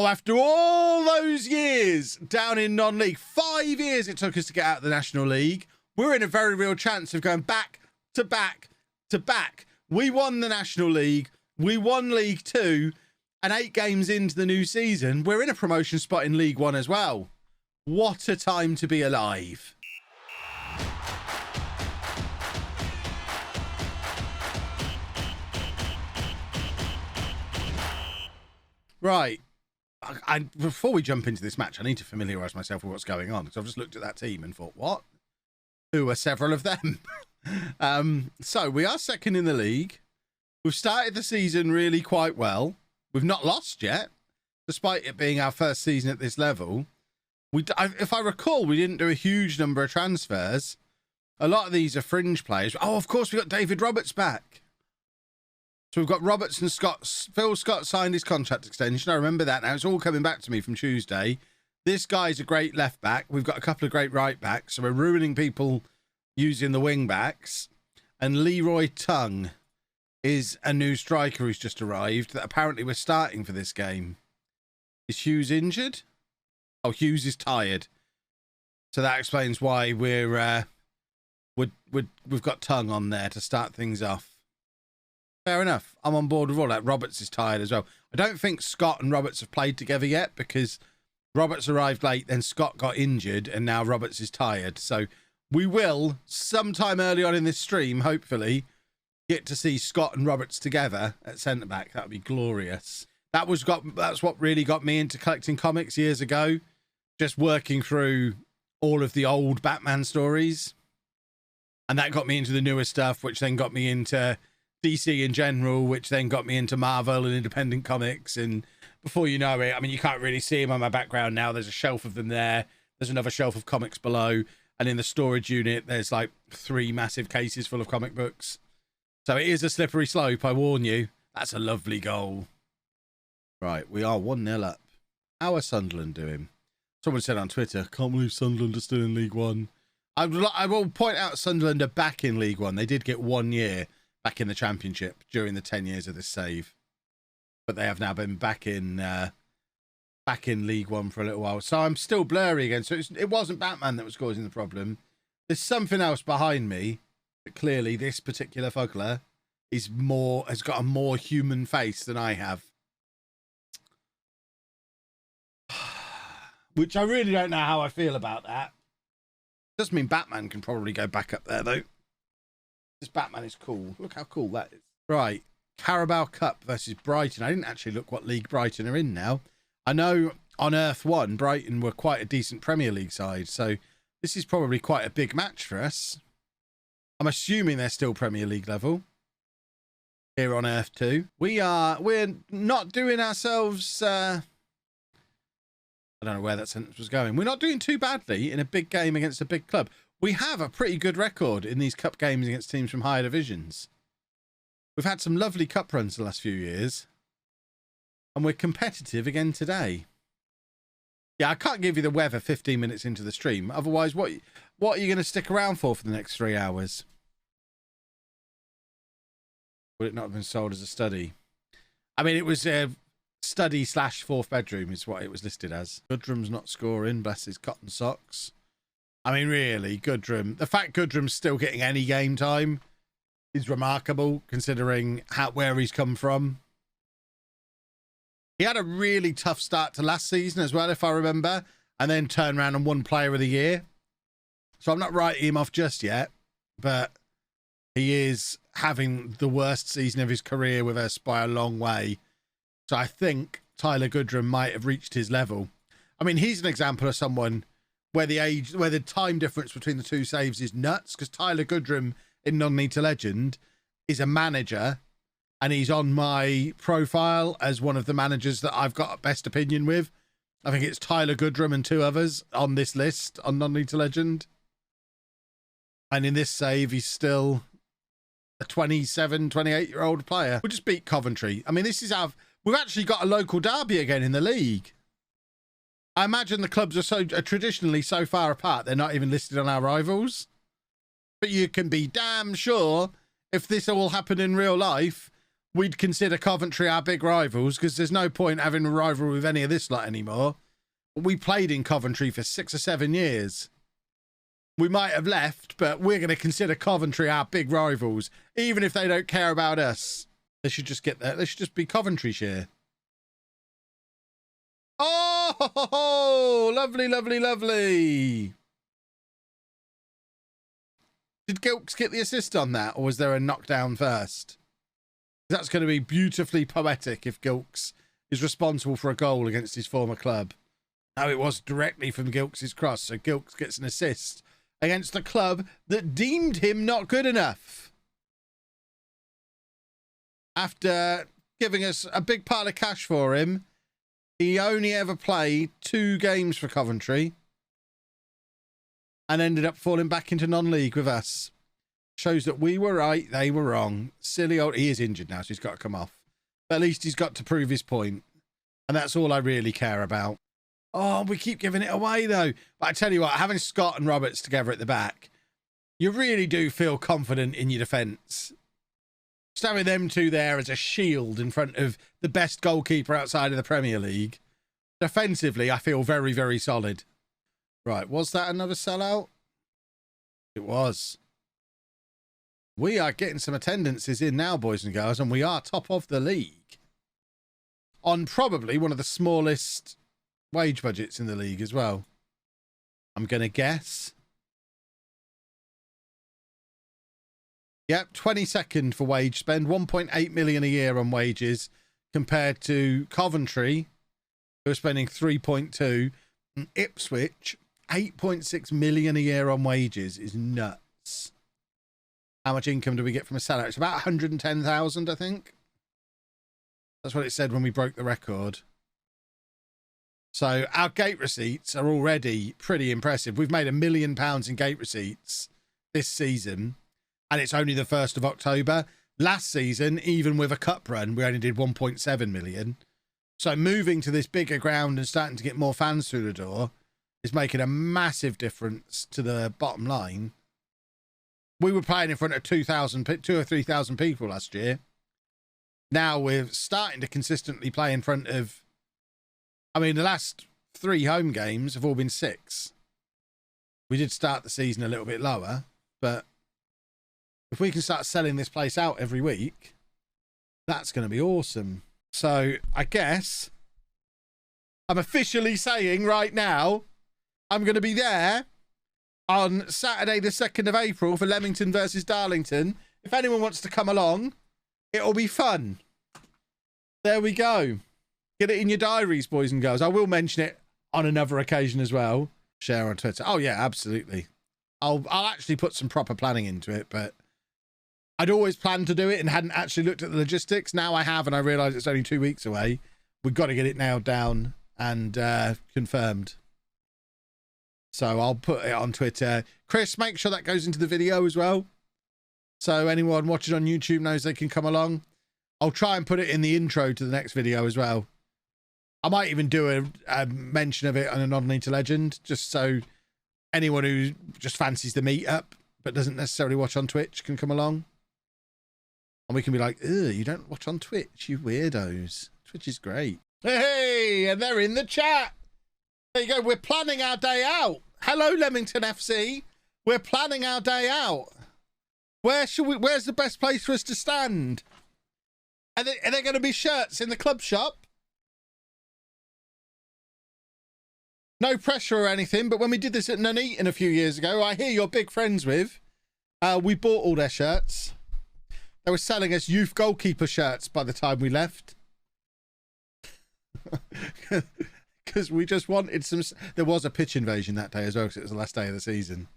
Oh, after all those years down in non-league, 5 years it took us to get out of the National League, we're in a very real chance of going back to back to back. We won the National League, we won League Two, and 8 games into the new season, we're in a promotion spot in League One as well. What a time to be alive. Right. Before we jump into this match, I need to familiarise myself with what's going on, because I've just looked at that team and thought, what? Who are several of them? So we are second in the league. We've started the season really quite well. We've not lost yet, despite it being our first season at this level. If I recall, we didn't do a huge number of transfers. A lot of these are fringe players. Oh, of course, we got David Roberts back. So we've got Roberts and Scott. Phil Scott signed his contract extension. I remember that now. It's all coming back to me from Tuesday. This guy's a great left back. We've got a couple of great right backs. So we're ruining people using the wing backs. And Leroy Tongue is a new striker who's just arrived that apparently we're starting for this game. Is Hughes injured? Oh, Hughes is tired. So that explains why we've got Tongue on there to start things off. Fair enough. I'm on board with all that. Roberts is tired as well. I don't think Scott and Roberts have played together yet, because Roberts arrived late, then Scott got injured, and now Roberts is tired. So we will, sometime early on in this stream, hopefully, get to see Scott and Roberts together at centre-back. That would be glorious. That's what really got me into collecting comics years ago. Just working through all of the old Batman stories. And that got me into the newer stuff, which then got me into DC in general, which then got me into Marvel and independent comics. And before you know it, I mean, you can't really see them on my background now. There's a shelf of them there. There's another shelf of comics below. And in the storage unit, there's like 3 massive cases full of comic books. So it is a slippery slope, I warn you. That's a lovely goal. Right, we are 1-0 up. How are Sunderland doing? Someone said on Twitter, can't believe Sunderland are still in League One. I will point out Sunderland are back in League One. They did get 1 year back in the Championship during the 10 years of this save. But they have now been back in League One for a little while. So I'm still blurry again. So it wasn't Batman that was causing the problem. There's something else behind me. But clearly this particular fuggler has got a more human face than I have. Which I really don't know how I feel about that. Doesn't mean Batman can probably go back up there, though. This Batman is cool. Look how cool that is. Right. Carabao Cup versus Brighton. I didn't actually look what league Brighton are in now. I know on Earth 1, Brighton were quite a decent Premier League side. So this is probably quite a big match for us. I'm assuming they're still Premier League level. Here on Earth 2. We're not doing ourselves... I don't know where that sentence was going. We're not doing too badly in a big game against a big club. We have a pretty good record in these cup games against teams from higher divisions. We've had some lovely cup runs the last few years. And we're competitive again today. Yeah, I can't give you the weather 15 minutes into the stream. Otherwise, what are you going to stick around for the next 3 hours? Would it not have been sold as a study? I mean, it was... study / 4th bedroom is what it was listed as. Goodrum's not scoring, bless his cotton socks. I mean, really, Goodrum. The fact Goodrum's still getting any game time is remarkable, considering where he's come from. He had a really tough start to last season as well, if I remember, and then turned around and won Player of the Year. So I'm not writing him off just yet, but he is having the worst season of his career with us by a long way. So I think Tyler Goodrum might have reached his level. I mean, he's an example of someone where the time difference between the 2 saves is nuts, because Tyler Goodrum in Non-League to Legend is a manager, and he's on my profile as one of the managers that I've got best opinion with. I think it's Tyler Goodrum and 2 others on this list on Non-League to Legend. And in this save, he's still a 27, 28-year-old player. We'll just beat Coventry. I mean, we've actually got a local derby again in the league. I imagine the clubs are traditionally so far apart, they're not even listed on our rivals. But you can be damn sure if this all happened in real life, we'd consider Coventry our big rivals, because there's no point having a rivalry with any of this lot anymore. We played in Coventry for 6 or 7 years. We might have left, but we're going to consider Coventry our big rivals, even if they don't care about us. They should just get there. They should just be Coventryshire. Oh, lovely, lovely, lovely. Did Gilks get the assist on that, or was there a knockdown first? That's going to be beautifully poetic if Gilks is responsible for a goal against his former club. No, it was directly from Gilks' cross, so Gilks gets an assist against the club that deemed him not good enough. After giving us a big pile of cash for him, he only ever played 2 games for Coventry and ended up falling back into non-league with us. Shows that we were right, they were wrong. Silly old... He is injured now, so he's got to come off. But at least he's got to prove his point. And that's all I really care about. Oh, we keep giving it away, though. But I tell you what, having Scott and Roberts together at the back, you really do feel confident in your defence. Just having them two there as a shield in front of the best goalkeeper outside of the Premier League. Defensively, I feel very, very solid. Right, was that another sellout? It was. We are getting some attendances in now, boys and girls, and we are top of the league. On probably one of the smallest wage budgets in the league as well. I'm going to guess. Yep, 22nd for wage spend, 1.8 million a year on wages, compared to Coventry, who are spending 3.2, and Ipswich, 8.6 million a year on wages is nuts. How much income do we get from a sellout? It's about 110,000, I think. That's what it said when we broke the record. So our gate receipts are already pretty impressive. We've made £1 million in gate receipts this season, and it's only the 1st of October. Last season, even with a cup run, we only did 1.7 million. So moving to this bigger ground and starting to get more fans through the door is making a massive difference to the bottom line. We were playing in front of 2,000 or 3,000 people last year. Now we're starting to consistently play in front of... I mean, the last 3 home games have all been 6. We did start the season a little bit lower, but if we can start selling this place out every week, that's going to be awesome. So I guess I'm officially saying right now, I'm going to be there on Saturday the 2nd of April for Leamington versus Darlington. If anyone wants to come along, it'll be fun. There we go. Get it in your diaries, boys and girls. I will mention it on another occasion as well. Share on Twitter. Oh, yeah, absolutely. I'll actually put some proper planning into it, but I'd always planned to do it and hadn't actually looked at the logistics. Now I have, and I realise it's only 2 weeks away. We've got to get it nailed down and confirmed. So I'll put it on Twitter. Chris, make sure that goes into the video as well, so anyone watching on YouTube knows they can come along. I'll try and put it in the intro to the next video as well. I might even do a mention of it on a Non-Need to Legend, just so anyone who just fancies the meetup but doesn't necessarily watch on Twitch can come along. And we can be like, ugh, you don't watch on Twitch, you weirdos. Twitch is great. Hey, and they're in the chat. There you go. We're planning our day out. Hello, Leamington FC. We're planning our day out. Where's the best place for us to stand? Are there going to be shirts in the club shop? No pressure or anything, but when we did this at Nuneaton a few years ago, I hear you're big friends with, we bought all their shirts. They were selling us youth goalkeeper shirts by the time we left. Because we just wanted some... There was a pitch invasion that day as well, because it was the last day of the season.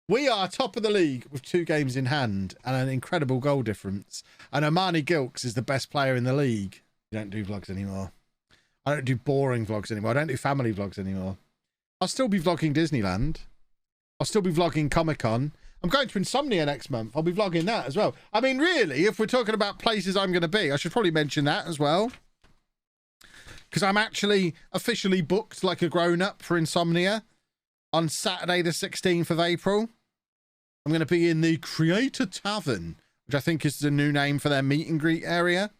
We are top of the league with 2 games in hand and an incredible goal difference. And Omani Gilks is the best player in the league. You don't do vlogs anymore. I don't do boring vlogs anymore. I don't do family vlogs anymore. I'll still be vlogging Disneyland. I'll still be vlogging Comic-Con. I'm going to Insomnia next month. I'll be vlogging that as well. I mean, really, if we're talking about places I'm going to be, I should probably mention that as well. Because I'm actually officially booked like a grown-up for Insomnia on Saturday the 16th of April. I'm going to be in the Creator Tavern, which I think is the new name for their meet and greet area.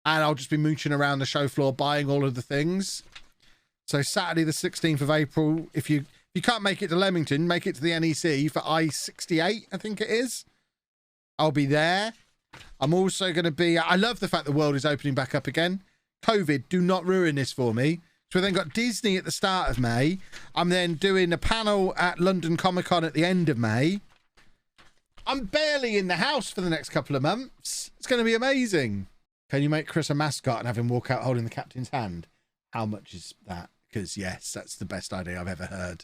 And I'll just be mooching around the show floor buying all of the things. So Saturday the 16th of April, if you can't make it to Leamington, make it to the NEC for I-68, I think it is. I'll be there. I'm also going to be... I love the fact the world is opening back up again. COVID, do not ruin this for me. So we then got Disney at the start of May. I'm then doing a panel at London Comic Con at the end of May. I'm barely in the house for the next couple of months. It's going to be amazing. Can you make Chris a mascot and have him walk out holding the captain's hand? How much is that? Because, yes, that's the best idea I've ever heard.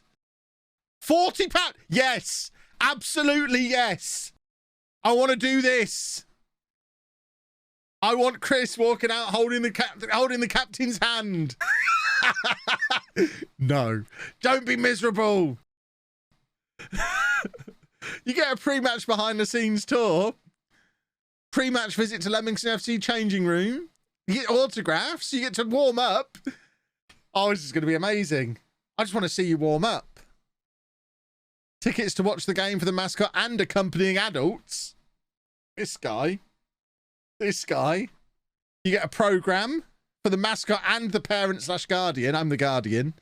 £40? Yes! Absolutely yes! I want to do this. I want Chris walking out holding the captain's hand. No. Don't be miserable. You get a pre-match behind-the-scenes tour. Pre-match visit to Leamington FC changing room. You get autographs. You get to warm up. Oh, this is going to be amazing. I just want to see you warm up. Tickets to watch the game for the mascot and accompanying adults. This guy. You get a program for the mascot and the parent/guardian. I'm the guardian.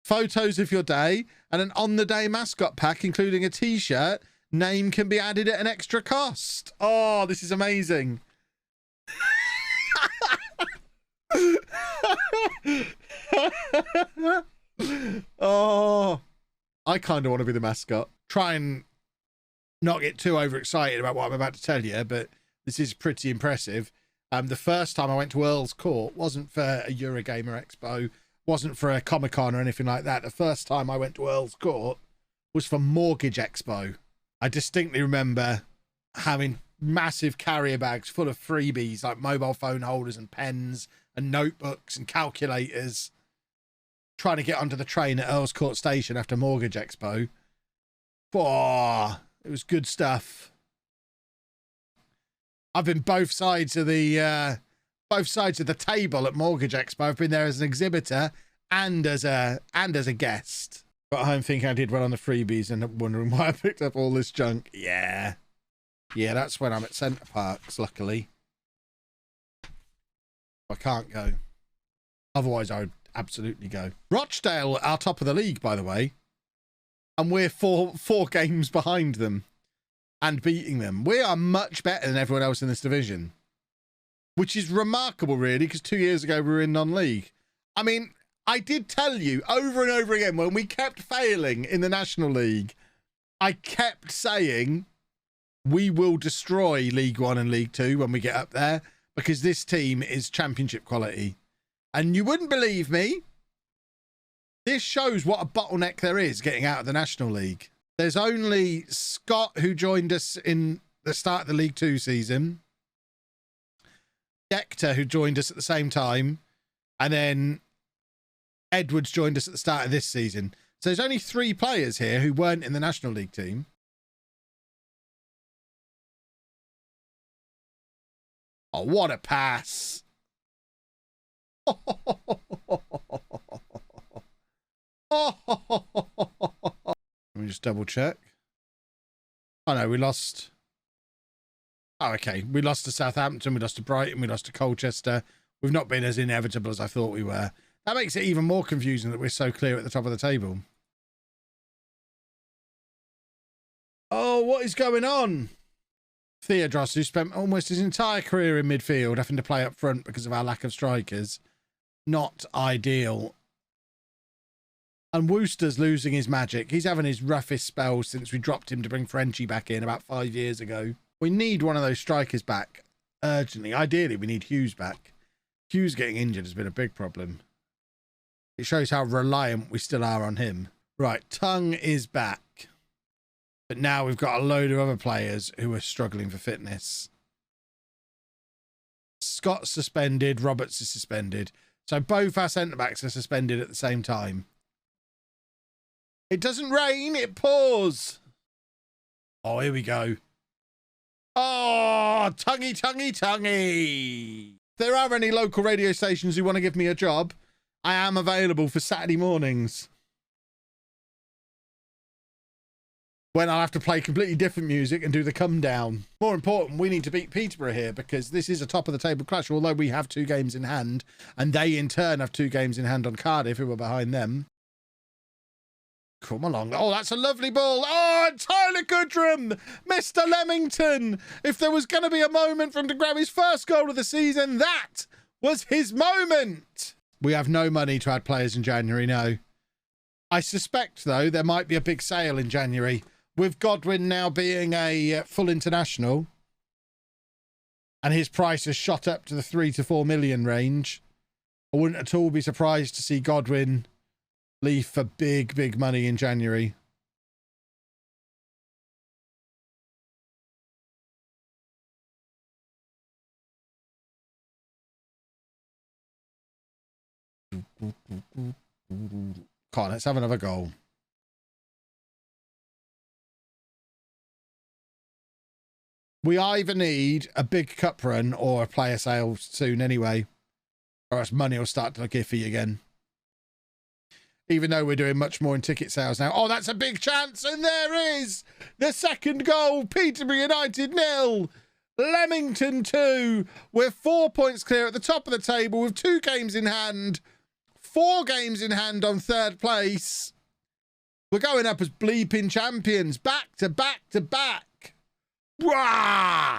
Photos of your day and an on-the-day mascot pack, including a t-shirt. Name can be added at an extra cost. Oh, this is amazing. Oh, I kind of want to be the mascot. Try and not get too overexcited about what I'm about to tell you, but this is pretty impressive. The first time I went to Earl's Court wasn't for a Eurogamer Expo, wasn't for a Comic-Con or anything like that. The first time I went to Earl's Court was for Mortgage Expo. I distinctly remember having massive carrier bags full of freebies like mobile phone holders and pens and notebooks and calculators, trying to get onto the train at Earl's Court Station after Mortgage Expo. Oh, it was good stuff. I've been both sides of the table at Mortgage Expo. I've been there as an exhibitor and as a guest. Got home thinking I did well on the freebies and wondering why I picked up all this junk. Yeah, that's when I'm at Centre Parks, luckily. I can't go. Otherwise, I would absolutely go. Rochdale are top of the league, by the way. And we're four games behind them and beating them. We are much better than everyone else in this division, which is remarkable, really, because 2 years ago we were in non-league. I mean, I did tell you over and over again when we kept failing in the National League, I kept saying we will destroy League One and League Two when we get up there because this team is championship quality. And you wouldn't believe me. This shows what a bottleneck there is getting out of the National League. There's only Scott, who joined us in the start of the League Two season. Dector, who joined us at the same time. And then Edwards joined us at the start of this season. So there's only 3 players here who weren't in the National League team. Oh, what a pass. Let me just double check. Oh no, we lost. Oh, okay. We lost to Southampton, we lost to Brighton, we lost to Colchester. We've not been as inevitable as I thought we were. That makes it even more confusing that we're so clear at the top of the table. Oh, what is going on? Theodros, who spent almost his entire career in midfield, having to play up front because of our lack of strikers. Not ideal. And Wooster's losing his magic. He's having his roughest spell since we dropped him to bring Frenchie back in about 5 years ago. We need one of those strikers back urgently. Ideally, we need Hughes back. Hughes getting injured has been a big problem. It shows how reliant we still are on him. Right, Tongue is back. But now we've got a load of other players who are struggling for fitness. Scott's suspended. Roberts is suspended. So both our centre-backs are suspended at the same time. It doesn't rain, it pours. Oh, here we go. Oh, tonguey, tonguey, tonguey. If there are any local radio stations who want to give me a job, I am available for Saturday mornings. when I'll have to play completely different music and do the come down. More important, we need to beat Peterborough here because this is a top of the table clash, although we have 2 games in hand, and they in turn have 2 games in hand on Cardiff, who are behind them. Come along. Oh, that's a lovely ball. Oh, and Tyler Goodrum, Mr. Leamington. If there was going to be a moment for him to grab his first goal of the season, that was his moment. We have no money to add players in January, no. I suspect, though, there might be a big sale in January. With Godwin now being a full international and his price has shot up to the 3 to 4 million range, I wouldn't at all be surprised to see Godwin leave for big, big money in January. Come on, let's have another goal. We either need a big cup run or a player sale soon anyway, or else money will start to look iffy again. Even though we're doing much more in ticket sales now. Oh, that's a big chance, and there is the second goal. Peterborough United 0, Leamington 2. We're 4 points clear at the top of the table with 2 games in hand, 4 games in hand on 3rd place. We're going up as bleeping champions, back to back to back. Wah!